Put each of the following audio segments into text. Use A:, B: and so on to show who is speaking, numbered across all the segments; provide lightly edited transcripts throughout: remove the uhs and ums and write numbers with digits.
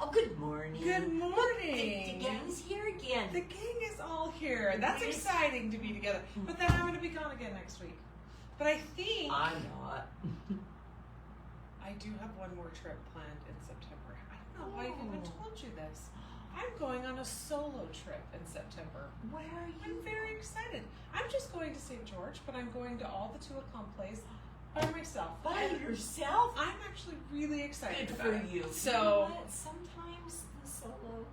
A: Oh, good morning.
B: Good morning.
A: The gang's here again.
B: The gang is all here. That's exciting to be together. But then I'm going to be gone again next week. But I think
A: I'm not.
B: I do have one more trip planned in September. I don't know if I even told you this. I'm going on a solo trip in September.
A: Where are you?
B: I'm very excited. I'm just going to St. George, but I'm going to all the Tuacahn Place by myself.
A: By yourself?
B: I'm actually really excited
A: Good
B: about
A: for
B: it.
A: you.
B: So,
A: you know what? Sometimes the solo,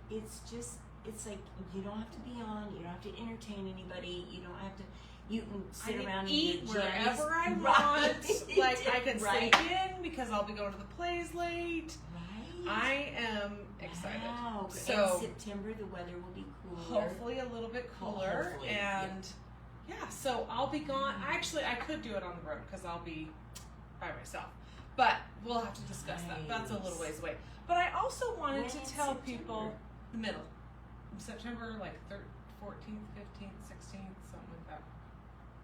A: it's just, it's like you don't have to be on, you don't have to entertain anybody, you don't have to, you can sit
B: I
A: around
B: can eat
A: and your
B: wherever I want.
A: Right.
B: Like I can
A: Right.
B: sleep in because I'll be going to the plays late.
A: Right.
B: I am excited.
A: Wow.
B: So
A: in September the weather will be cooler.
B: hopefully a little bit cooler,
A: Hopefully,
B: and yeah. So I'll be gone. Actually, I could do it on the road because I'll be by myself. But we'll have to discuss that. That's a little ways away. But I also wanted
A: When
B: to
A: in
B: tell
A: September?
B: people the middle, September, like 14th, 15th, 16th, something like that.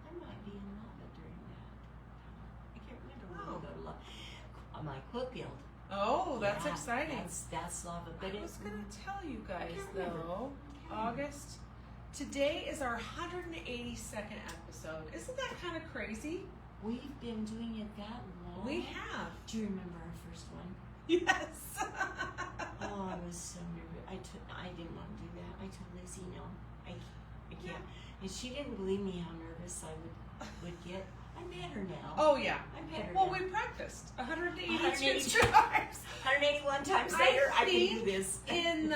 A: I might be in Lava during that. I can't remember when we go to Lava. My quilt guild.
B: Oh, that's
A: Yeah,
B: exciting.
A: That's Lava. But
B: I was going to tell you guys,
A: can't remember.
B: though, August. Today is our 182nd episode. Isn't that kind of crazy?
A: We've been doing it that long.
B: We have.
A: Do you remember our first one?
B: Yes.
A: Oh, I was so nervous. I didn't want to do that. I told Lizzie, no, I can't. And she didn't believe me how nervous I would get. I met her now.
B: Oh, yeah.
A: I met her
B: Well,
A: now.
B: we practiced 182
A: 182
B: times.
A: 181 times later, I can do
B: think
A: this.
B: In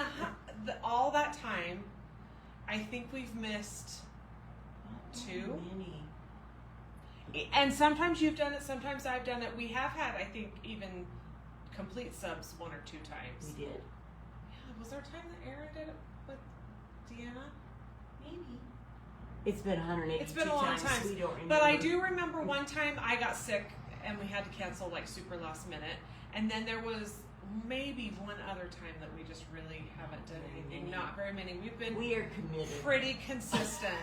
B: all that time, I think we've missed two.
A: Many.
B: And sometimes you've done it, sometimes I've done it. We have had, I think, even complete subs one or two times.
A: We did.
B: Yeah, was there a time that Aaron did it with Deanna?
A: Maybe. It's been 182
B: It's been a long
A: times.
B: time.
A: We don't remember.
B: But I do remember one time I got sick and we had to cancel like super last minute. And then there was maybe one other time that we just really haven't done anything. Not very many. We've been
A: We are committed.
B: pretty consistent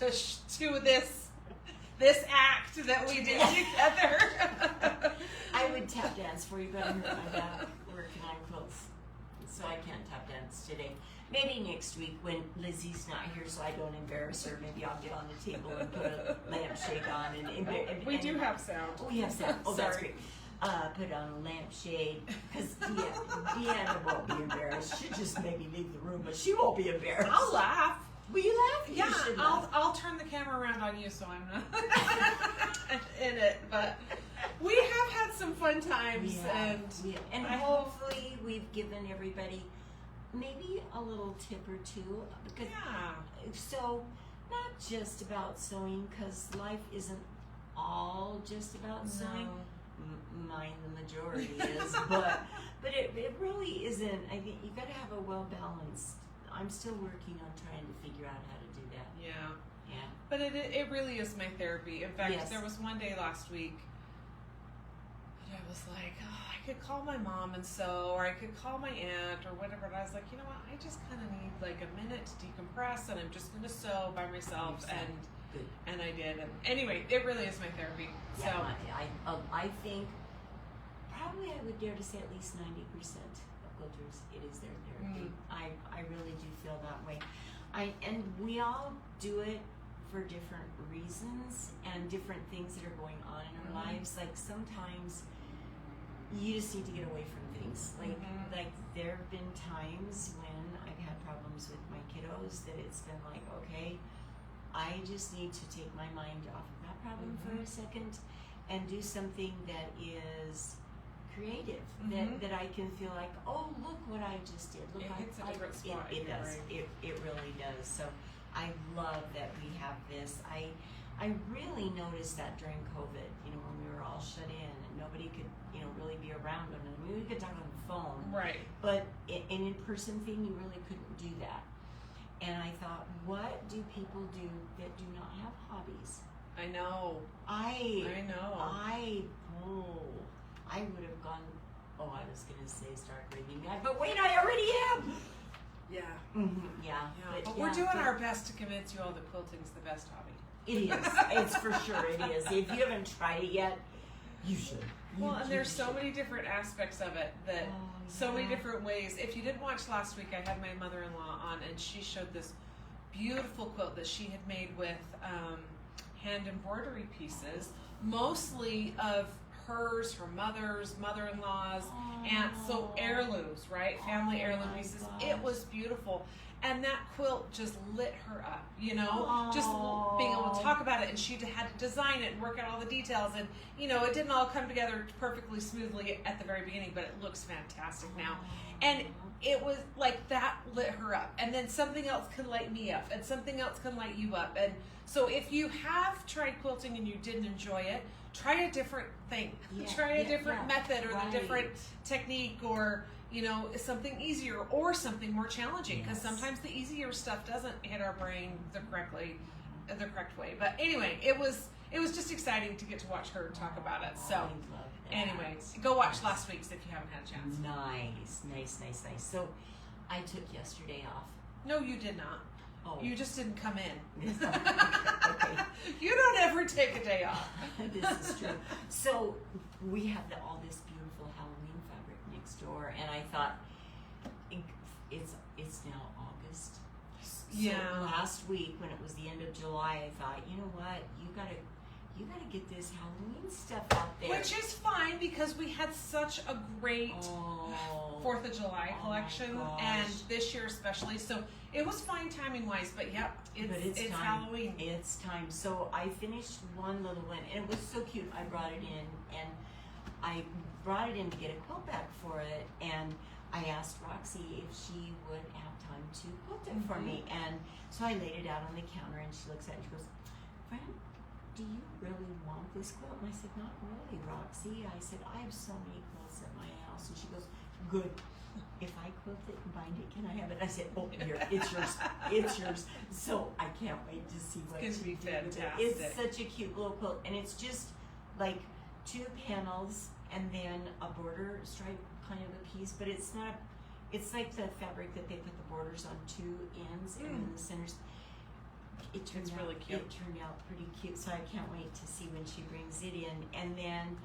B: to this act that we did together.
A: I would tap dance for you, but I hurt my back working on quilts. So I can't tap dance today. Maybe next week when Lizzie's not here so I don't embarrass her, maybe I'll get on the table and put a lampshade on. And
B: We do have sound.
A: Oh, we have sound. Oh, that's
B: Sorry.
A: great. Put on a lampshade because Deanna won't be embarrassed. She'll just maybe leave the room, but she won't be embarrassed.
B: I'll laugh.
A: Will you laugh?
B: Yeah,
A: You should laugh.
B: I'll turn the camera around on you so I'm not in it. But we have had some fun times,
A: And
B: I
A: hopefully we've given everybody maybe a little tip or two. Because So, not just about sewing, because life isn't all just about sewing. Mine, the majority is, but it really isn't. I think you got to have a well balanced. I'm still working on trying to figure out how to do that.
B: Yeah.
A: Yeah.
B: But it really is my therapy. In fact,
A: Yes.
B: there was one day last week that I was like, oh, I could call my mom and sew, or I could call my aunt or whatever. But I was like, you know what? I just kind of need like a minute to decompress, and I'm just going to sew by myself. And I did. And anyway, it really is my therapy.
A: Yeah,
B: So
A: I think probably I would dare to say at least 90% of quilters, it is their therapy. I really do feel that way. And we all do it for different reasons and different things that are going on in our lives. Like sometimes you just need to get away from things. Like there have been times when I've had problems with my kiddos that it's been like, okay, I just need to take my mind off of that problem for a second and do something that is creative, that I can feel like, oh, look what I just did. Look,
B: it hits a different spot.
A: It does.
B: Right.
A: It really does. So I love that we have this. I really noticed that during COVID, when we were all shut in and nobody could, really be around them. I mean, we could talk on the phone.
B: Right.
A: But an in-person thing, you really couldn't do that. And I thought, what do people do that do not have hobbies?
B: I know.
A: I
B: know.
A: I would have gone, I was going to say start raving mad, but wait, I already am.
B: Yeah.
A: Yeah.
B: But we're doing our best to convince you all that quilting's the best hobby.
A: It is. It's for sure it is. If you haven't tried it yet, You should.
B: Well, and there's so
A: should.
B: many different aspects of it that so many different ways. If you didn't watch last week, I had my mother-in-law on, and she showed this beautiful quilt that she had made with hand embroidery pieces, mostly of hers, her mother's, mother-in-law's, aunts, so heirlooms, right? Family heirloom
A: my
B: pieces.
A: gosh.
B: It was beautiful. And that quilt just lit her up, you know, just being able to talk about it. And she had to design it and work out all the details. And, you know, it didn't all come together perfectly smoothly at the very beginning, but it looks fantastic now. And it was like that lit her up. And then something else can light me up, and something else can light you up. And so if you have tried quilting and you didn't enjoy it, try a different thing. Try a different method, or the different technique, or, you know, something easier or something more challenging, because sometimes the easier stuff doesn't hit our brain the correct way. But anyway, it was just exciting to get to watch her talk about it. So anyway, go watch last week's if you haven't had a chance.
A: Nice. So I took yesterday off.
B: No, you did not.
A: Oh.
B: You just didn't come in.
A: Okay.
B: You don't ever take a day off.
A: This is true. So we have all this beautiful Halloween fabric next door, and I thought it's now August. So last week, when it was the end of July, I thought, you know what, you gotta get this Halloween stuff out there.
B: Which is fine, because we had such a great 4th of July collection, and this year especially. So it was fine timing wise, but it's
A: time.
B: Halloween.
A: It's time. So I finished one little one, and it was so cute. I brought it in, and I brought it in to get a quilt back for it, and I asked Roxy if she would have time to quilt it for me. And so I laid it out on the counter, and she looks at it and she goes, "Fran, do you really want this quilt?" And I said, "Not really, Roxy." I said, "I have so many quilts at my house." And she goes, "Good. If I quilt it and bind it, can I have it?" I said, "Oh, here, it's yours. It's yours." So I can't wait to see what
B: It's gonna be fantastic.
A: It's such a cute little quilt, and it's just like 2 panels and then a border stripe kind of a piece, but it's not. It's like the fabric that they put the borders on 2 ends, and then the centers. It turned out
B: really cute.
A: It turned out pretty cute, so I can't wait to see when she brings it in. And then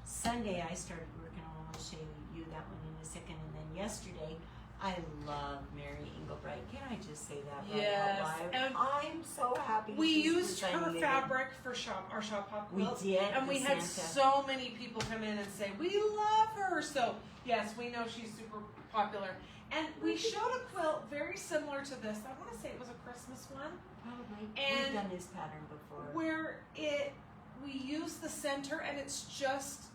A: Sunday I started working on. I'll show you that one in a second. And then yesterday, I love Mary Engelbright. Can I just say that right out loud?
B: And
A: I'm so happy.
B: we
A: she's
B: used her
A: designing it.
B: fabric for our shop hop quilts.
A: We did,
B: and we
A: the
B: had
A: Santa.
B: so many people come in and say, "We love her." So yes, we know she's super popular. And we showed a quilt very similar to this. I want to say it was a Christmas one.
A: Probably.
B: And
A: we've done this pattern before.
B: Where we use the center and it's just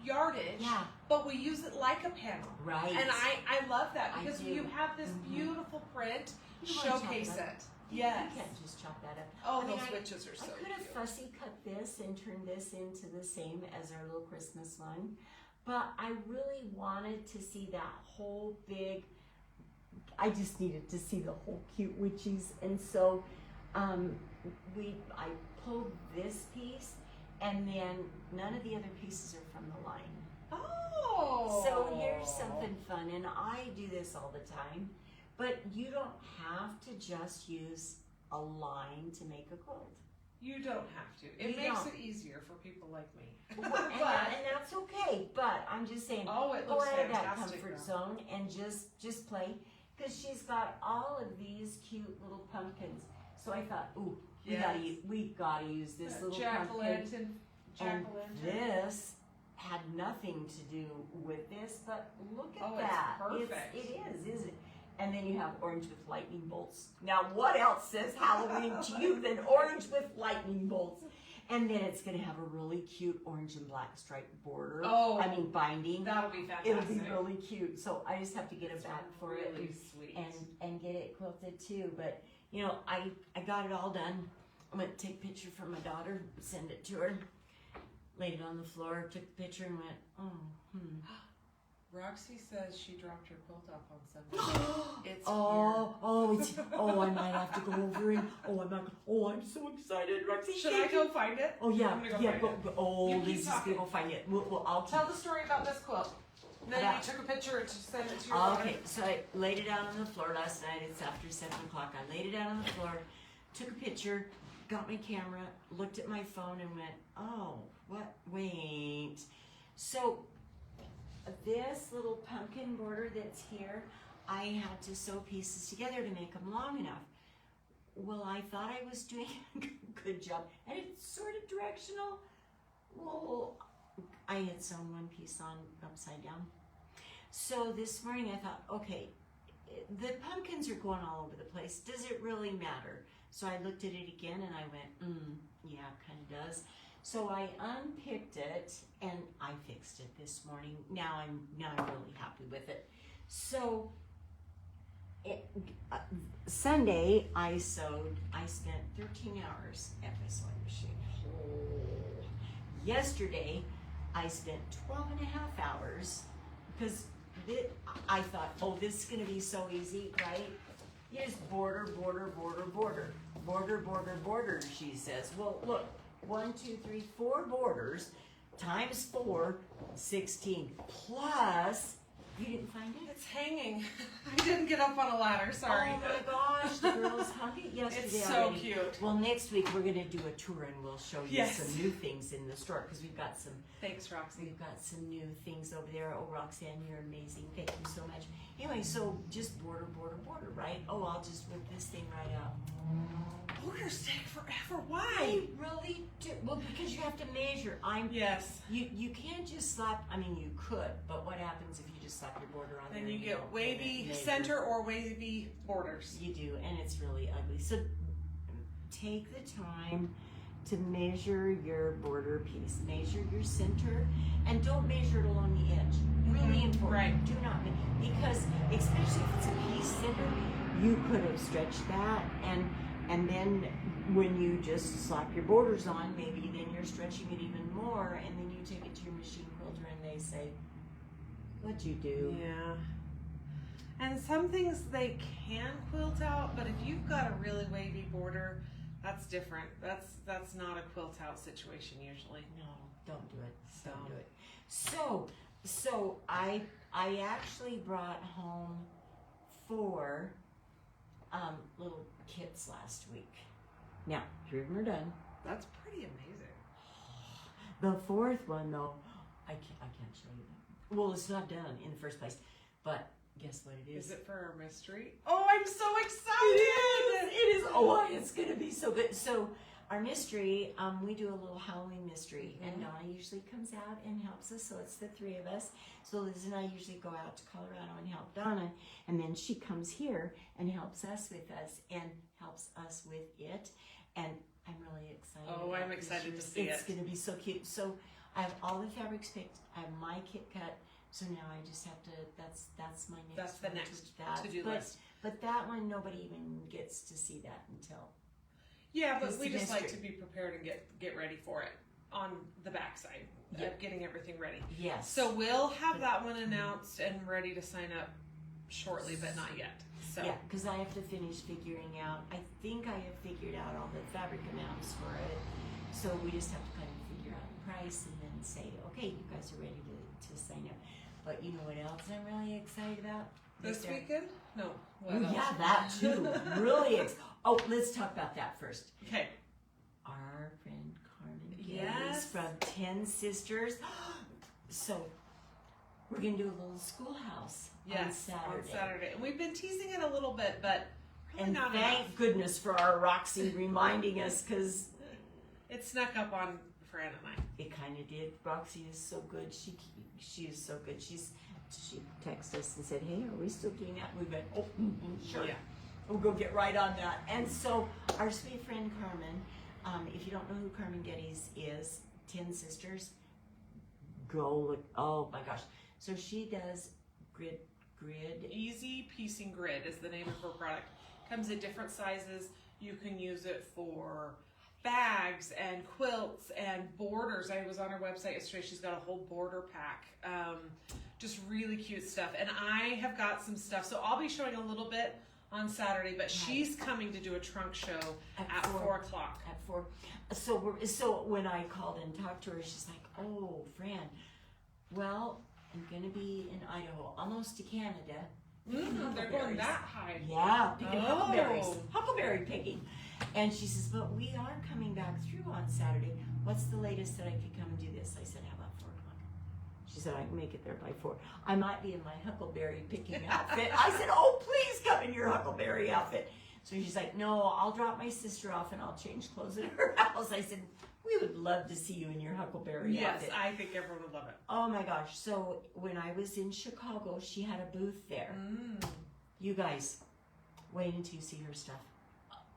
B: yardage,
A: Yeah.
B: but we use it like a panel.
A: Right.
B: And I love that, because
A: I do.
B: you have this beautiful print.
A: You wanna chop
B: Showcase
A: it up.
B: it.
A: You can't just chop that up.
B: Oh,
A: I mean,
B: those witches are so
A: I could have
B: cute.
A: fussy cut this and turned this into the same as our little Christmas one, but I really wanted to see that whole big. I just needed to see the whole cute witches, and so I pulled this piece, and then none of the other pieces are from the line.
B: Oh.
A: So here's something fun, and I do this all the time, but you don't have to just use a line to make a quilt.
B: You don't have to. It
A: You
B: makes
A: don't.
B: it easier for people like me.
A: and that's okay, but I'm just saying,
B: Oh, it
A: go
B: looks
A: out of that
B: fantastic,
A: comfort
B: though.
A: zone and just play, because she's got all of these cute little pumpkins. So I thought, ooh, we gotta use this little pumpkin. And this had nothing to do with this, but look at that.
B: It's perfect.
A: It is, isn't it? And then you have orange with lightning bolts. Now, what else says Halloween to you than orange with lightning bolts? And then it's going to have a really cute orange and black striped border.
B: Oh,
A: binding.
B: That'll be fantastic.
A: It'll be really cute. So I just have to get it back for it.
B: Really sweet.
A: And get it quilted too. But, you know, I got it all done. I went to take a picture for my daughter, send it to her. Laid it on the floor, took the picture and went,
B: Roxy says she dropped her quilt off on Sunday. It's
A: I might have to go over and I'm so excited, Roxy.
B: Should I go find it?
A: Oh yeah,
B: I'm gonna go find it. You keep
A: Lizzie's
B: talking.
A: gonna go find it. I'll
B: Tell the story about this quilt. Then
A: About-
B: you took a picture to send it to your daughter.
A: Okay, so I laid it out on the floor last night. It's after 7 o'clock. I laid it out on the floor, took a picture, got my camera, looked at my phone, and went, oh, what? Wait. So this little pumpkin border that's here, I had to sew pieces together to make them long enough. Well, I thought I was doing a good job, and it's sort of directional. Well, I had sewn one piece on upside down. So this morning I thought, okay, the pumpkins are going all over the place. Does it really matter? So I looked at it again and I went, yeah, it kind of does. So I unpicked it and I fixed it this morning. Now I'm really happy with it. So Sunday I sewed. I spent 13 hours at the sewing machine. Yesterday I spent 12 and a half hours because I thought, oh, this is going to be so easy, right? You just border, border, border, border, border, border, border, she says. Well, look, 1, 2, 3, 4 borders times 4, 16, plus, you didn't find it?
B: It's hanging. I didn't get up on a ladder, sorry.
A: Oh my gosh, the girls hung it yesterday.
B: It's so
A: already.
B: cute.
A: Well, next week we're going to do a tour and we'll show you
B: Yes.
A: some new things in the store because we've got some.
B: Thanks, Roxy.
A: We've got some new things over there. Oh, Roxanne, you're amazing. Thank you so much. Anyway, so just border, border, border, right? Oh, I'll just whip this thing right out.
B: Borders take forever. Why?
A: I really do. Well, because you have to measure.
B: Yes.
A: You can't just slap. I mean, you could, but what happens if you just slap your border on there?
B: Then you
A: and
B: get
A: don't
B: wavy
A: measure?
B: center or wavy borders.
A: You do, and it's really ugly. So take the time to measure your border piece. Measure your center, and don't measure it along the edge. Really important.
B: Right.
A: Do not, because especially if it's a piece center, you could have stretched that, and then when you just slap your borders on, maybe then you're stretching it even more, and then you take it to your machine quilter, and they say, "What'd you do?"
B: Yeah. And some things they can quilt out, but if you've got a really wavy border, that's different. That's not a quilt out situation usually.
A: No, don't do it.
B: So.
A: Don't do it. So I actually brought home 4 little kits last week. Now 3 of them are done.
B: That's pretty amazing.
A: The 4th one though, I can't show you that. Well, it's not done in the first place, but guess what it is?
B: Is it for our mystery? Oh, I'm so excited!
A: It is. Oh, it's gonna be so good. So our mystery, we do a little Halloween mystery, and Donna usually comes out and helps us. So it's the 3 of us. So Liz and I usually go out to Colorado and help Donna, and then she comes here and helps us with it. And I'm really excited.
B: Oh,
A: about
B: I'm
A: this
B: excited
A: year.
B: to see
A: It's
B: it.
A: gonna be so cute. So I have all the fabrics picked. I have my kit cut. So now I just have to. That's my next.
B: That's the
A: one
B: next to-do list.
A: But that one, nobody even gets to see that until.
B: Yeah, but
A: It's
B: we
A: the
B: just like to
A: mystery.
B: be prepared and get ready for it on the backside
A: Yep.
B: of getting everything ready.
A: Yes.
B: So we'll have that one announced and ready to sign up shortly, but not yet. So
A: yeah, because I have to finish figuring out. I think I have figured out all the fabric amounts for it. So we just have to kind of figure out the price and then say, okay, you guys are ready to sign up. But you know what else I'm really excited about?
B: this weekend? No. What
A: Oh,
B: else?
A: yeah, that too. Really. Oh, let's talk about that first.
B: Okay.
A: Our friend Carmen Geddes
B: Yes.
A: from 10 Sisters. So we're going to do a little schoolhouse
B: Yes,
A: on Saturday.
B: And we've been teasing it a little bit, but really
A: And
B: not
A: thank
B: enough.
A: goodness for our Roxy reminding us, because
B: It snuck up on Fran and I.
A: it kind of did. Roxy is so good. She is so good. She texted us and said, "Hey, are we still doing that?" We went, "Oh, sure.
B: Yeah.
A: We'll go get right on that." And so our sweet friend Carmen, if you don't know who Carmen Geddes is, 10 Sisters, go look. Oh my gosh. So she does grid.
B: Easy Piecing Grid is the name of her product. Comes in different sizes. You can use it for bags and quilts and borders. I was on her website yesterday. She's got a whole border pack. Just really cute stuff. And I have got some stuff. So I'll be showing a little bit on Saturday, but she's coming to do a trunk show at 4 o'clock.
A: At 4. So when I called and talked to her, she's like, "Oh, Fran, well, I'm gonna be in Idaho, almost to Canada.
B: They're going that high.
A: Yeah, picking
B: Oh.
A: huckleberry picking." And she says, but we are coming back through on Saturday. What's the latest that I could come and do this? I said, how about 4 o'clock? She said, I can make it there by 4. I might be in my Huckleberry picking outfit. I said, oh, please come in your Huckleberry outfit. So she's like, no, I'll drop my sister off and I'll change clothes at her house. I said, we would love to see you in your Huckleberry outfit.
B: Yes, I think everyone would love it.
A: Oh my gosh. So when I was in Chicago, she had a booth there. You guys, wait until you see her stuff.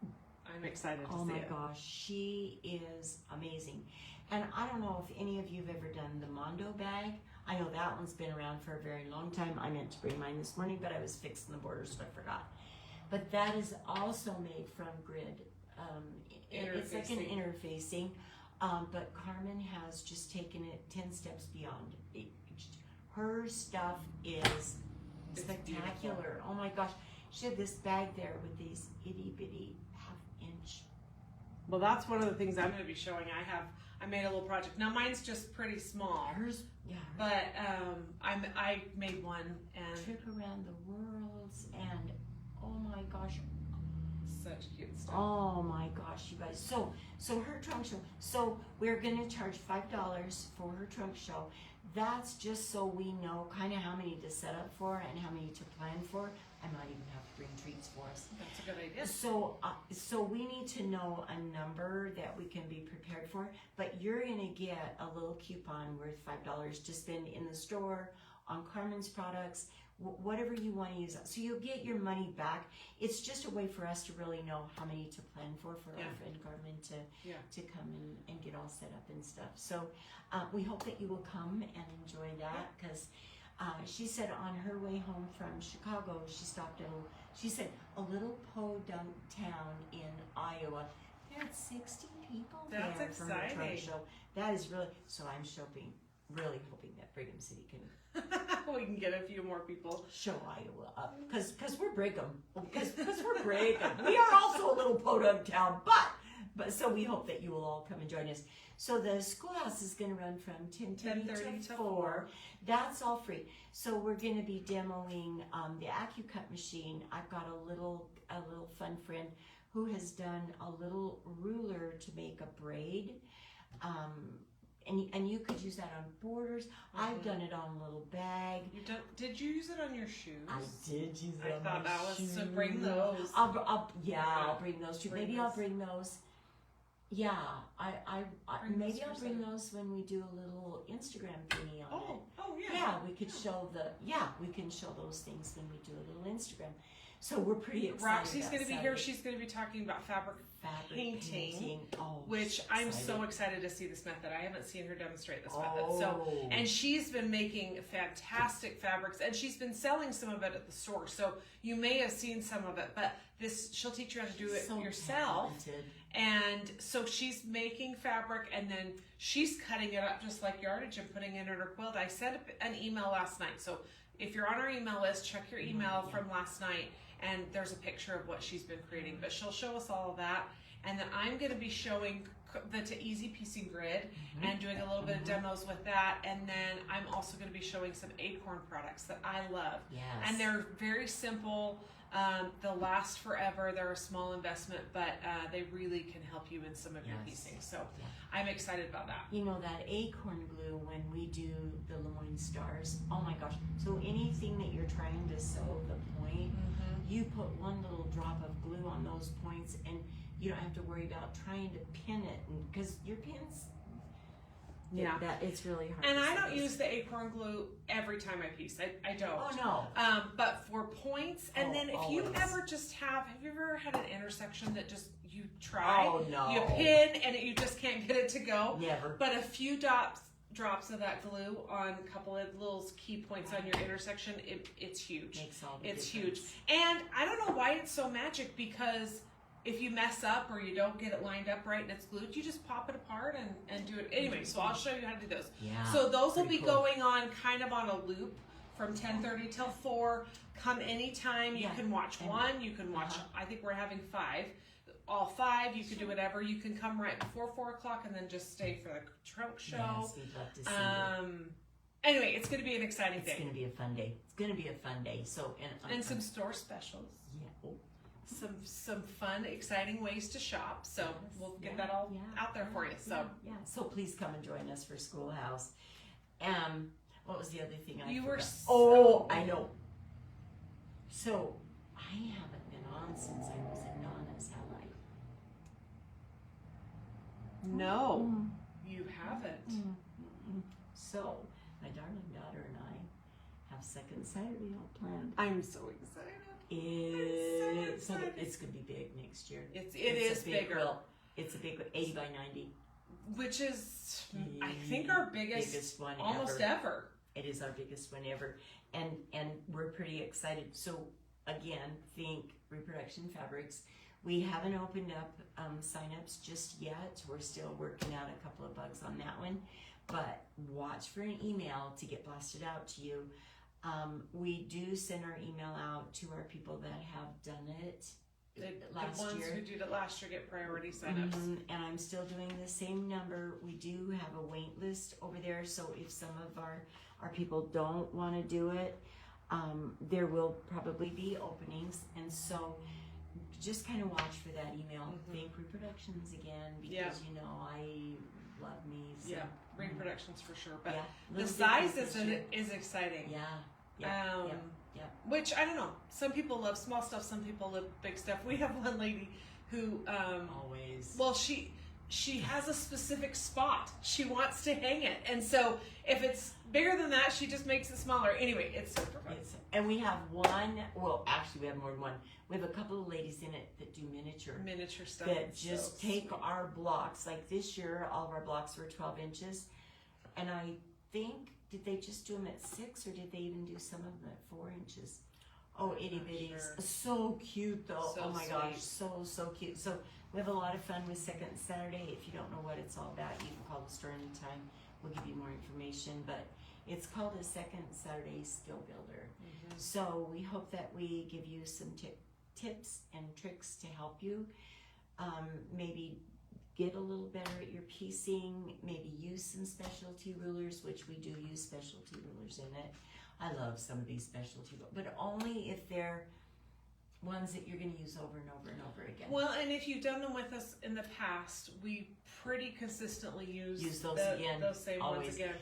B: I'm excited to see it.
A: Oh my gosh, she is amazing. And I don't know if any of you have ever done the Mondo bag. I know that one's been around for a very long time. I meant to bring mine this morning, but I was fixing the borders, so I forgot. But that is also made from grid. It's like an interfacing. But Carmen has just taken it 10 steps beyond. Her stuff is spectacular. Oh my gosh. She had this bag there with these itty bitty half-inch.
B: Well, that's one of the things I'm going to be showing. I made a little project. Now mine's just pretty small.
A: Hers, yeah.
B: But I made one and
A: trip around the world, and oh my gosh,
B: such cute stuff.
A: oh my gosh, you guys. So her trunk show. So we're gonna charge $5 for her trunk show. That's just so we know kind of how many to set up for and how many to plan for. I might even have to bring treats for us.
B: That's a good idea.
A: So we need to know a number that we can be prepared for. But you're gonna get a little coupon worth $5 to spend in the store on Carmen's products, whatever you want to use. So you'll get your money back. It's just a way for us to really know how many to plan for our friend Carmen to come and get all set up and stuff. So we hope that you will come and enjoy that, because she said on her way home from Chicago, she stopped at a little podunk town in Iowa. They had 60 people
B: That's
A: there for her trunk
B: exciting.
A: show. That is really, so I'm really hoping that Brigham City can
B: We can get a few more people.
A: show Iowa up, because we're Brigham, because we're Brigham. We are also a little podunk town, but so we hope that you will all come and join us. So the schoolhouse is going to run from 10:30 to 4. That's all free. So we're going to be demoing the AccuCut machine. I've got a little fun friend who has done a little ruler to make a braid. And you could use that on borders. I've done it on a little bag.
B: Did you use it on your shoes?
A: I did use it on
B: I thought
A: my
B: that was
A: shoes.
B: to bring those.
A: I'll bring those too.
B: Bring
A: Maybe
B: those.
A: I'll bring those. Yeah,
B: Bring
A: maybe
B: those
A: I'll
B: for
A: bring
B: Saturday.
A: those when we do a little Instagram thingy on it.
B: Oh yeah.
A: Yeah, we could show we can show those things when we do a little Instagram. So we're pretty excited.
B: Roxy's
A: going to
B: be here. She's going to be talking about fabric painting,
A: Oh,
B: which I'm so excited to see this method. I haven't seen her demonstrate this method. And she's been making fantastic fabrics, and she's been selling some of it at the store. So you may have seen some of it, but she'll teach you how to do it
A: so
B: yourself.
A: talented.
B: And so she's making fabric, and then she's cutting it up just like yardage and putting it in her quilt. I sent an email last night. So if you're on our email list, check your email from last night, and there's a picture of what she's been creating. But she'll show us all of that. And then I'm going to be showing the Easy Piecing Grid and doing a little bit of demos with that. And then I'm also going to be showing some Acorn products that I love.
A: Yes.
B: And they're very simple. They'll last forever. They're a small investment, but they really can help you in some of your piecing. So I'm excited about that.
A: You know, that acorn glue, when we do the Lemoyne Stars, oh my gosh. So anything that you're trying to sew the point, you put one little drop of glue on those points, and you don't have to worry about trying to pin it, because your pins, it's really hard.
B: And
A: to
B: I
A: sew
B: don't
A: those.
B: use the acorn glue every time I piece. I don't.
A: Oh no.
B: But for points, and then if you
A: always.
B: ever have you ever had an intersection that just you try,
A: Oh, no.
B: you pin and you just can't get it to go?
A: Never.
B: But a few drops of that glue on a couple of little key points on your intersection, it's huge.
A: Makes all the
B: It's
A: difference.
B: huge. And I don't know why it's so magic, because if you mess up or you don't get it lined up right and it's glued, you just pop it apart and do it. Anyway, so I'll show you how to do those.
A: Yeah,
B: So those will be
A: pretty cool.
B: going on kind of on a loop from 10:30 till 4. Come anytime. You can watch one. You can watch, I think we're having 5. All 5. You can do whatever. You can come right before 4 o'clock and then just stay for the trunk show.
A: Yes, we'd love to see you.
B: Anyway, it's going to be an exciting
A: It's
B: thing.
A: going to be a fun day. It's going to be a fun day. So
B: And some store specials.
A: Yeah. Oh,
B: some fun, exciting ways to shop. So
A: Yes,
B: we'll get
A: yeah,
B: that all
A: yeah,
B: out there for you. So
A: yeah. So please come and join us for Schoolhouse. What was the other thing I
B: you
A: forgot?
B: were so
A: Oh, I know. So I haven't been on since I was at Nana's, have I?
B: No, you haven't.
A: So my darling daughter and I have second Saturday all planned.
B: I'm so excited.
A: It's gonna be big next year.
B: It is
A: bigger.
B: bigger.
A: It's a big 80 by 90.
B: Which is, I think, our biggest
A: one
B: almost ever.
A: It is our biggest one ever, and we're pretty excited. So again, think Reproduction Fabrics. We haven't opened up signups just yet. We're still working out a couple of bugs on that one, but watch for an email to get blasted out to you. We do send our email out to our people that have done it last
B: the ones
A: year.
B: who did it last year get priority signups.
A: And I'm still doing the same number. We do have a wait list over there, so if some of our people don't want to do it, there will probably be openings, and so just kind of watch for that email. Think Reproductions again, because you know I love me some,
B: Reproductions for sure, but the
A: little
B: size
A: different
B: is exciting.
A: Yeah.
B: Which I don't know. Some people love small stuff. Some people love big stuff. We have one lady who
A: Always.
B: Well, she has a specific spot. She wants to hang it, and so if it's bigger than that, she just makes it smaller. Anyway, it's super fun.
A: And we have one. Well, actually, we have more than one. We have a couple of ladies in it that do miniature
B: stuff
A: that just take
B: sweet.
A: our blocks. Like this year, all of our blocks were 12 inches, and I think, did they just do them at 6, or did they even do some of them at 4 inches? Oh, itty bitties.
B: Sure.
A: So cute though.
B: So
A: oh my
B: sweet.
A: gosh, so cute. So we have a lot of fun with Second Saturday. If you don't know what it's all about, you can call the store anytime. We'll give you more information, but it's called a Second Saturday Skill Builder. So we hope that we give you some tips and tricks to help you. Maybe get a little better at your piecing, maybe use some specialty rulers, which we do use specialty rulers in it. I love some of these specialty, but only if they're ones that you're going to use over and over and over again.
B: Well, and if you've done them with us in the past, we pretty consistently use
A: those again.
B: Those same
A: always.
B: ones again.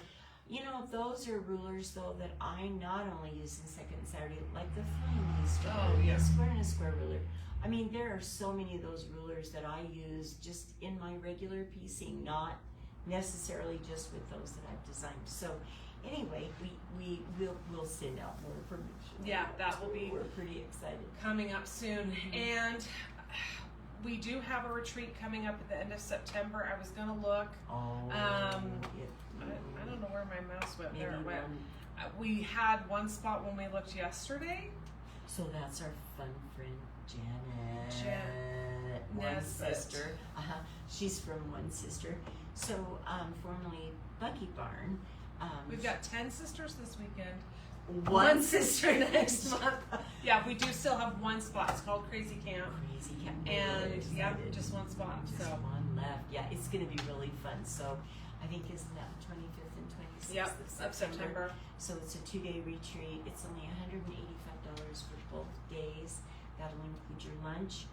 A: You know, those are rulers though that I not only use in Second Saturday, like the Flying Easter, the square and a square ruler. I mean, there are so many of those rulers that I use just in my regular piecing, not necessarily just with those that I've designed. So anyway, we'll send out more information.
B: Yeah, that will be.
A: We're pretty excited.
B: Coming up soon, and we do have a retreat coming up at the end of September. I was gonna look. I don't know where my mouse went. There it went. We had one spot when we looked yesterday.
A: So that's our fun friend Janet. One sister. She's from One Sister. So formerly Bucky Barn.
B: We've got 10 sisters this weekend.
A: One sister next month.
B: Yeah, we do still have one spot. It's called Crazy Camp.
A: Crazy Camp.
B: And just one spot.
A: Just one left. Yeah, it's going to be really fun. So I think isn't that the 25th and 26th
B: of September.
A: So it's a 2-day retreat. It's only $185 for both days. That'll include your lunch.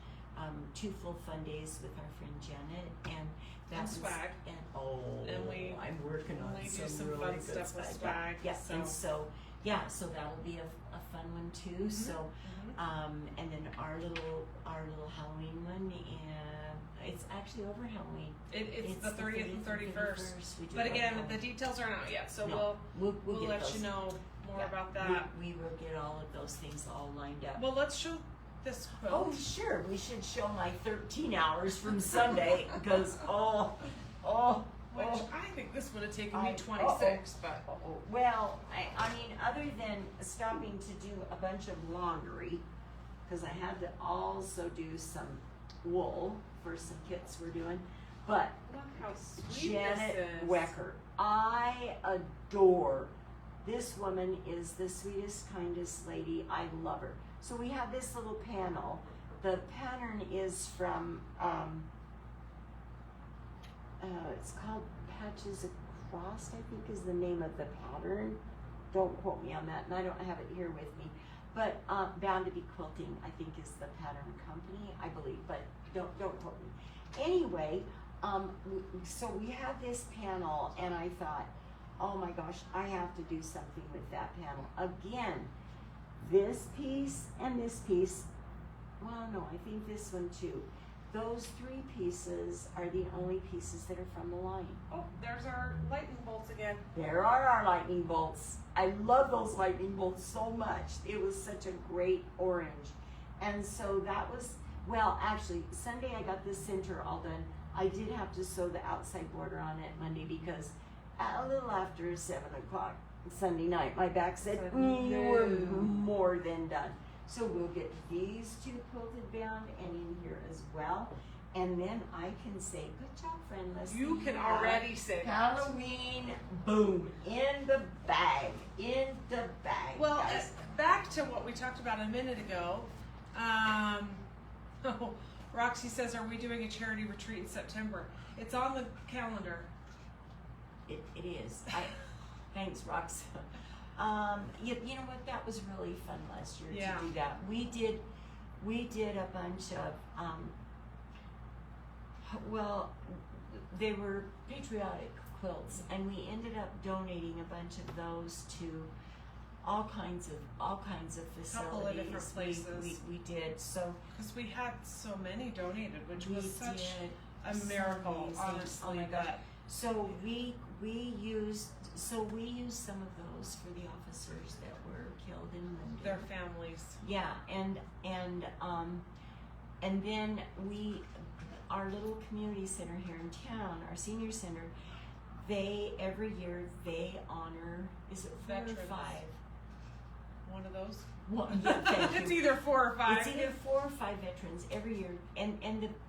A: 2 full fun days with our friend Janet, and that's
B: swag.
A: I'm working on
B: some
A: really
B: fun
A: good
B: stuff with swag.
A: Yeah, and so that'll be a fun one too. So, and then our little Halloween one, and it's actually over Halloween.
B: It's the 30th and 31st. But again, the details aren't out yet, so we'll let you know more about that.
A: We will get all of those things all lined up.
B: Well, let's show this quilt.
A: Oh, sure. We should show my 13 hours from Sunday because
B: which I think this would have taken me 26, but
A: well, I mean, other than stopping to do a bunch of laundry, because I had to also do some wool for some kits we're doing. But
B: look how sweet
A: Janet
B: this is.
A: Wecker, I adore. This woman is the sweetest, kindest lady. I love her. So we have this little panel. The pattern is from, it's called Patches Across, I think is the name of the pattern. Don't quote me on that, and I don't have it here with me. But Bound to Be Quilting, I think, is the pattern company, I believe, but don't quote me. Anyway, so we had this panel, and I thought, oh my gosh, I have to do something with that panel. Again, this piece and this piece, well, no, I think this one too. Those 3 pieces are the only pieces that are from the line.
B: Oh, there's our lightning bolts again.
A: There are our lightning bolts. I love those lightning bolts so much. It was such a great orange. And so that was, well, actually, Sunday I got the center all done. I did have to sew the outside border on it Monday because a little after 7 o'clock Sunday night, my back said, you were more than done. So we'll get these 2 quilted bound and in here as well. And then I can say, good job, friend Leslie.
B: You can already say that.
A: Halloween, boom, in the bag,
B: Well,
A: guys.
B: back to what we talked about a minute ago. Roxy says, are we doing a charity retreat in September? It's on the calendar.
A: It is. Thanks, Rox. You know what? That was really fun last year to do that. We did a bunch of well, they were patriotic quilts, and we ended up donating a bunch of those to all kinds of facilities.
B: Couple of different places.
A: We did so
B: because we had so many donated, which was such a
A: so
B: miracle,
A: amazing.
B: honestly.
A: Oh my gosh.
B: But
A: So we used some of those for the officers that were killed in Linden.
B: their families.
A: Yeah, and then our little community center here in town, our senior center, every year they honor, is it 4
B: Veterans.
A: or 5?
B: One of those.
A: One, yeah, thank
B: It's
A: you.
B: either 4 or 5.
A: It's either 4 or 5 veterans every year, and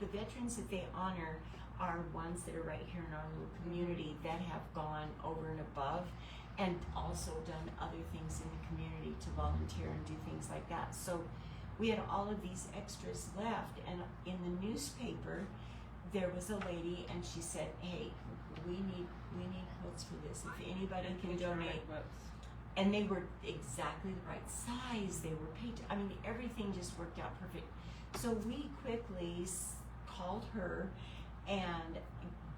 A: the veterans that they honor are ones that are right here in our little community that have gone over and above and also done other things in the community to volunteer and do things like that. So we had all of these extras left, and in the newspaper there was a lady, and she said, hey, we need quilts for this. If anybody can donate. And they were exactly the right size. They were everything just worked out perfect. So we quickly called her and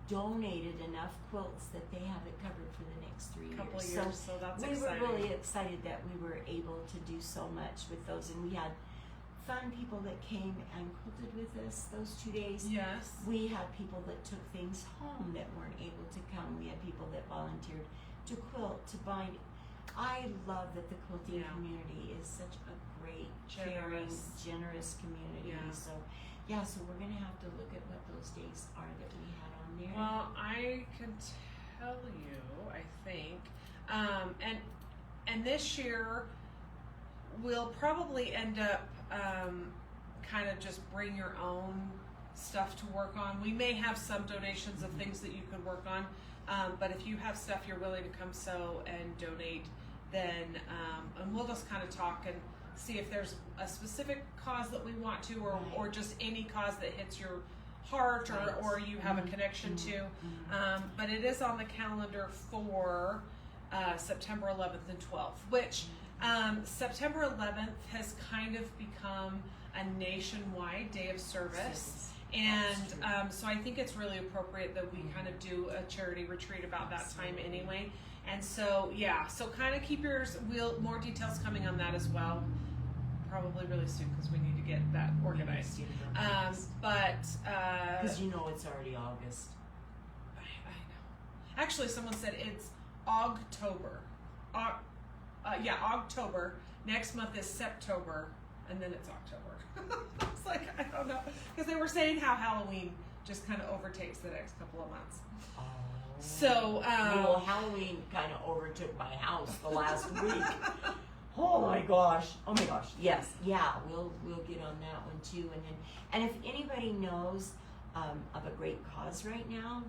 A: donated enough quilts that they have it covered for the next 3 years.
B: Couple of years, so that's
A: we
B: exciting.
A: were really excited that we were able to do so much with those, and we had fun people that came and quilted with us those 2 days.
B: Yes.
A: We had people that took things home that weren't able to come. We had people that volunteered to quilt, to bind. I love that the quilting community is such a great, caring, generous community.
B: Yeah.
A: So we're gonna have to look at what those days are that we had on there.
B: Well, I can tell you, I think, and this year we'll probably end up kind of just bring your own stuff to work on. We may have some donations of things that you could work on, but if you have stuff you're willing to come sew and donate, then and we'll just kind of talk and see if there's a specific cause that we want to, or just any cause that hits your heart, or you have a connection to. But it is on the calendar for September 11th and 12th, which September 11th has kind of become a nationwide day of service. And so I think it's really appropriate that we kind of do a charity retreat about that time anyway. And so, so kind of keep more details coming on that as well. Probably really soon because we need to get that organized. But
A: because it's already August.
B: I know. Actually, someone said it's October. October. Next month is September, and then it's October. It's like, I don't know, because they were saying how Halloween just kind of overtakes the next couple of months.
A: Oh.
B: So,
A: well, Halloween kind of overtook my house the last week. Oh my gosh! Yes, we'll get on that one too. And if anybody knows of a great cause right now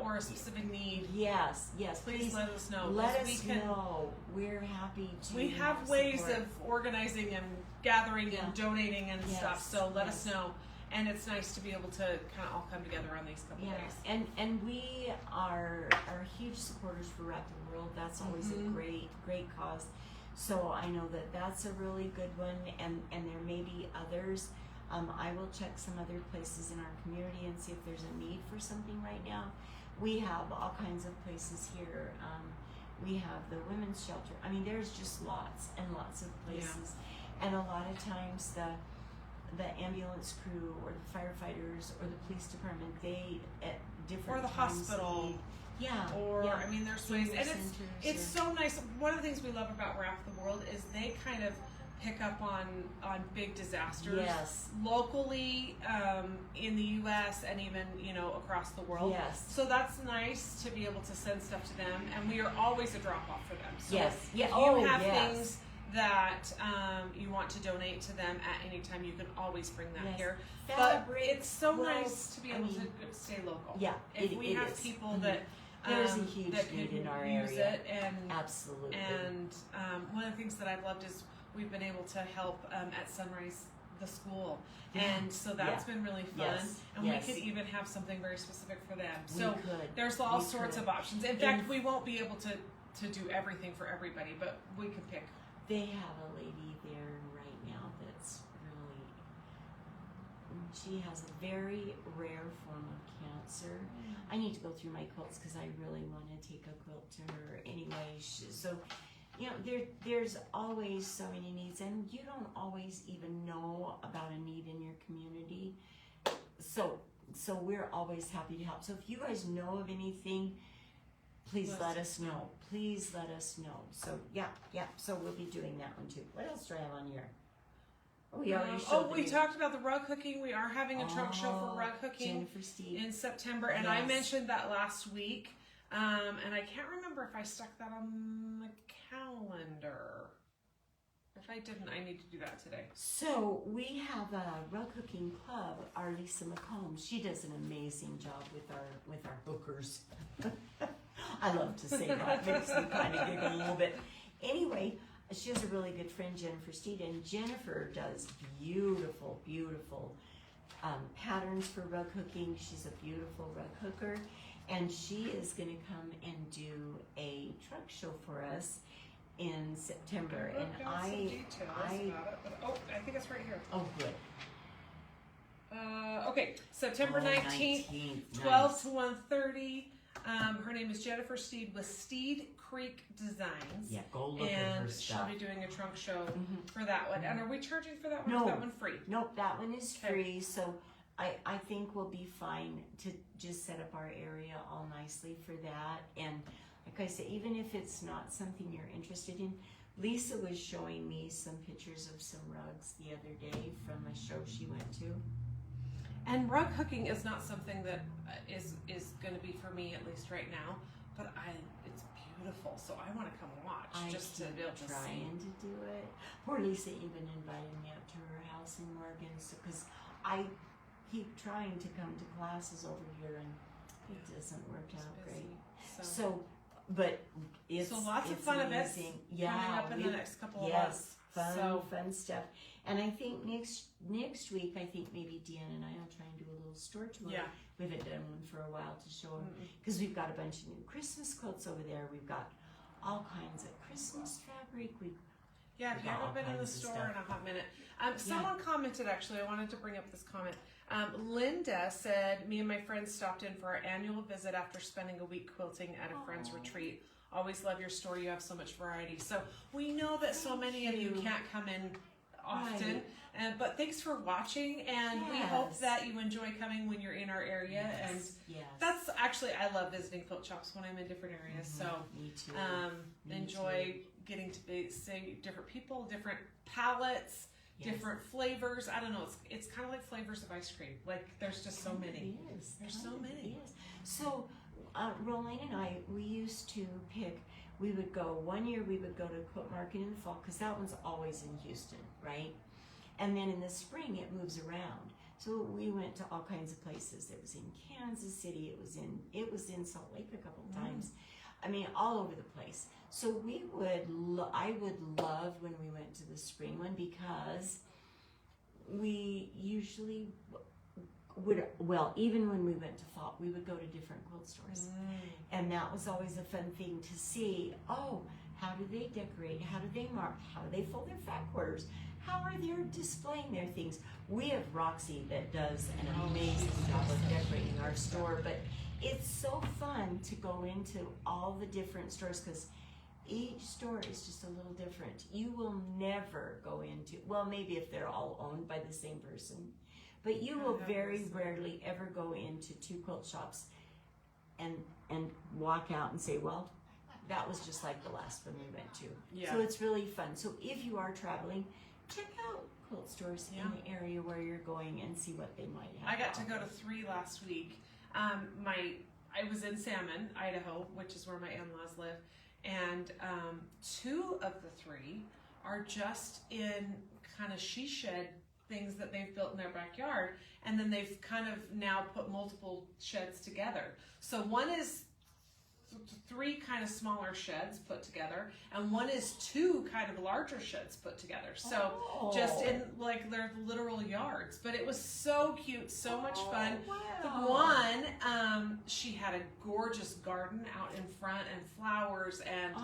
B: or a specific need,
A: yes,
B: please let us know.
A: Let us know. We're happy to.
B: We have ways of organizing and gathering and donating and stuff. So let us know. And it's nice to be able to kind of all come together on these couple days.
A: And we are huge supporters for Wrap the World. That's always a great cause. So I know that that's a really good one, and there may be others. I will check some other places in our community and see if there's a need for something right now. We have all kinds of places here. We have the women's shelter. I mean, there's just lots and lots of places. And a lot of times the ambulance crew or the firefighters or the police department, they at different
B: or the
A: times
B: hospital.
A: need, yeah.
B: Or
A: yeah.
B: I mean, there's ways,
A: Senior
B: and
A: centers
B: it's so nice. One of the things we love about Wrap the World is they kind of pick up on big disasters
A: Yes.
B: locally in the U.S. and even across the world.
A: Yes.
B: So that's nice to be able to send stuff to them, and we are always a drop off for them. So
A: Yes. Yeah.
B: if you
A: Oh,
B: have
A: yes.
B: things that you want to donate to them at any time, you can always bring that
A: Yes.
B: here.
A: Fabric,
B: But it's so
A: clothes,
B: nice to be able
A: I mean,
B: to stay local.
A: Yeah.
B: If we have
A: is.
B: people
A: Mhm.
B: that
A: There's a huge
B: that
A: need
B: could
A: in our
B: use
A: area.
B: it, and
A: Absolutely.
B: one of the things that I've loved is we've been able to help at Sunrise the school,
A: Yeah.
B: and so that's been really fun.
A: Yes.
B: And
A: Yes.
B: we could even have something very specific for them.
A: We
B: So
A: could.
B: there's all
A: We
B: sorts
A: could.
B: of options. In fact, we won't be able to do everything for everybody, but we can pick.
A: They have a lady there right now that's really, she has a very rare form of cancer. I need to go through my quilts because I really want to take a quilt to her anyway. So, there's always so many needs, and you don't always even know about a need in your community. So we're always happy to help. So if you guys know of anything, please let us know. Please let us know. So yeah. So we'll be doing that one too. What else do I have on here? We already showed
B: we talked about the rug hooking. We are having a trunk show for rug hooking
A: Jennifer Steed
B: in September, and I
A: Yes.
B: mentioned that last week. And I can't remember if I stuck that on the calendar. If I didn't, I need to do that today.
A: So we have a rug hooking club. Our Lisa McComb, she does an amazing job with our hookers. I love to say that. Makes me kind of giggle a little bit. Anyway, she has a really good friend, Jennifer Steed, and Jennifer does beautiful, beautiful patterns for rug hooking. She's a beautiful rug hooker, and she is going to come and do a truck show for us in September. And
B: Some details about it, but I think it's right here.
A: oh good.
B: Okay, September 19th, 12 to 1:30. Her name is Jennifer Steed with Steed Creek Designs.
A: Yeah, go look at her
B: And
A: stuff.
B: she'll be doing a trunk show
A: Mhm.
B: for that one. And are we charging for that one? Or
A: No.
B: is that one free?
A: Nope, that one is
B: Okay.
A: free. So I think we'll be fine to just set up our area all nicely for that. And like I said, even if it's not something you're interested in, Lisa was showing me some pictures of some rugs the other day from a show she went to.
B: And rug hooking is not something that is going to be for me, at least right now. But it's beautiful, so I want to come watch
A: I
B: just to
A: keep
B: be able to see.
A: trying to do it. Poor Lisa even invited me up to her house in Morgan, because I keep trying to come to classes over here and it doesn't work
B: It's
A: out
B: busy,
A: great.
B: So,
A: So, but it's
B: so lots of
A: it's
B: fun events
A: amazing.
B: coming
A: Yeah,
B: up in the next couple of
A: yes,
B: months.
A: fun stuff. And I think next week, I think maybe Deanna and I will try and do a little store tour.
B: Yeah.
A: We haven't done one for a while to show them,
B: Mm-mm.
A: because we've got a bunch of new Christmas quilts over there. We've got all kinds of Christmas fabric.
B: Yeah, if
A: We've
B: you
A: got all
B: haven't been in the
A: kinds of
B: store
A: stuff.
B: in a hot minute. Someone commented, actually, I wanted to bring up this comment. Linda said, me and my friends stopped in for our annual visit after spending a week quilting at a friend's
A: Aw.
B: retreat. Always love your store. You have so much variety. So we know that so many of you
A: you.
B: can't come in often.
A: Right.
B: But thanks for watching, and we hope
A: Yes.
B: that you enjoy coming when you're in our area. And
A: Yes.
B: that's actually, I love visiting quilt shops when I'm in different areas.
A: Mhm.
B: So
A: Me too. Me
B: enjoy getting to see different people, different palettes,
A: Yes.
B: different flavors. I don't know. It's kind of like flavors of ice cream. Like there's just so many.
A: It is.
B: There's so
A: Kind of
B: many.
A: is. So, Rolene and I, we used to pick. We would go one year. We would go to Quilt Market in the fall, because that one's always in Houston, right? And then in the spring, it moves around. So we went to all kinds of places. It was in Kansas City. It was in Salt Lake a couple of times. I mean, all over the place. So we would. I would love when we went to the spring one, because we usually would. Well, even when we went to fall, we would go to different quilt stores, and that was always a fun thing to see. Oh, How do they decorate? How do they mark? How do they fold their fat quarters? How are they displaying their things? We have Roxy that does an amazing job of decorating our store, but it's so fun to go into all the different stores because each store is just a little different. You will never go into, well, maybe if they're all owned by the same person, but you will very rarely ever go into two quilt shops and walk out and say, well, that was just like the last one we went to.
B: Yeah.
A: So it's really fun. So if you are traveling, check out quilt stores in the area where you're going and see what they might have.
B: I got to go to 3 last week. I was in Salmon, Idaho, which is where my in-laws live, and 2 of the 3 are just in kind of she shed things that they've built in their backyard, and then they've kind of now put multiple sheds together. So one is 3 kind of smaller sheds put together, and one is 2 kind of larger sheds put together. So just in like their literal yards. But it was so cute, so much fun.
A: Wow.
B: The one, she had a gorgeous garden out in front and flowers, and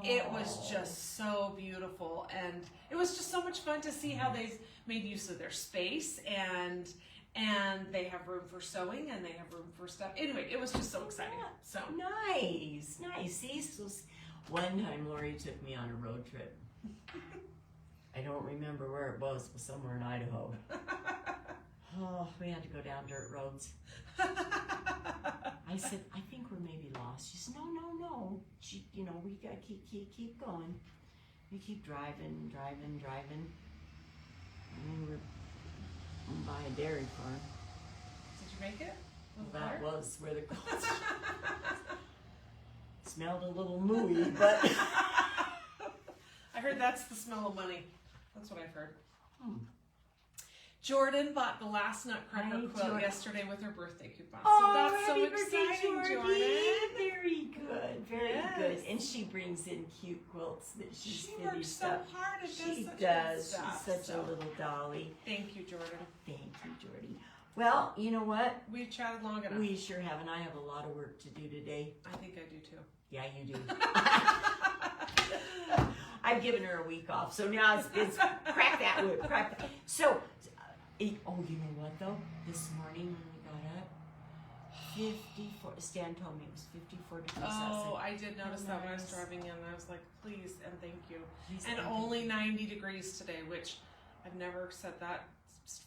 B: it was just so beautiful. And it was just so much fun to see how they've made use of their space, and they have room for sewing, and they have room for stuff. Anyway, it was just so exciting. So
A: nice. See, so one time Lori took me on a road trip. I don't remember where it was, but somewhere in Idaho. Oh, we had to go down dirt roads. I said, I think we're maybe lost. She said, no. We gotta keep going. We keep driving. And we were by a dairy farm.
B: did you make it?
A: That was where the quilts smelled a little mooey, but
B: I heard that's the smell of money. That's what I've heard. Jordan bought the last Nutcracker quilt yesterday with her birthday coupon. So that's so exciting, Jordan.
A: Very good, very good. And she brings in cute quilts that she's
B: She works so hard.
A: She does. She's such a little dolly.
B: Thank you, Jordan.
A: Thank you, Jordy. Well, you know what?
B: We've chatted long enough.
A: We sure have, and I have a lot of work to do today.
B: I think I do too.
A: Yeah, you do. I've given her a week off, so now it's crack that whip, crack that. So, you know what though? This morning when we got up, 54. Stan told me it was 54 degrees outside.
B: I did notice that when I was driving in. I was like, please and thank you. And
A: thank
B: only 90 degrees today, which I've never said that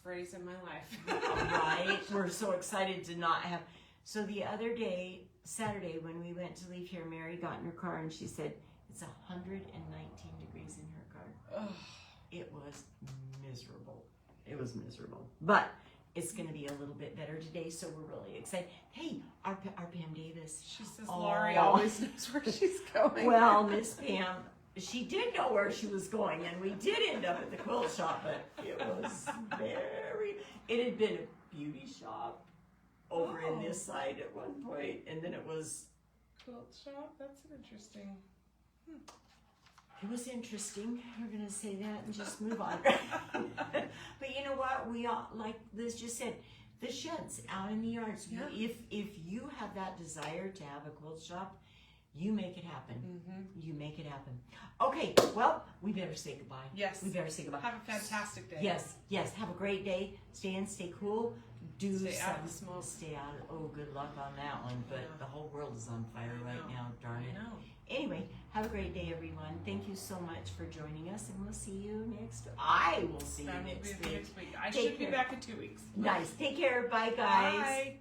B: phrase in my life.
A: Right? We're so excited to not have. So the other day, Saturday, when we went to leave here, Mary got in her car and she said it's 119 degrees in her car. It was miserable. It was miserable. But it's going to be a little bit better today, so we're really excited. Hey, our Pam Davis.
B: She says Laurie always knows where she's going.
A: Well, Miss Pam, she did know where she was going, and we did end up at the quilt shop, but it was it had been a beauty shop over in this side at one point, and then it was...
B: Quilt shop? That's interesting.
A: It was interesting. We're going to say that and just move on. But you know what? We all, like Liz just said, the sheds out in the yards.
B: Yeah.
A: If you have that desire to have a quilt shop, you make it happen. You make it happen. Okay, well, we better say goodbye.
B: Yes.
A: We better say goodbye.
B: Have a fantastic day.
A: Yes. Have a great day. Stay in, stay cool.
B: Stay out of the smoke.
A: Stay out. Oh, good luck on that one. But the whole world is on fire right now. Darn it.
B: I know.
A: Anyway, have a great day, everyone. Thank you so much for joining us, and we'll see you next week. I will see you next week.
B: I should be back in 2 weeks.
A: Nice. Take care. Bye, guys.
B: Bye.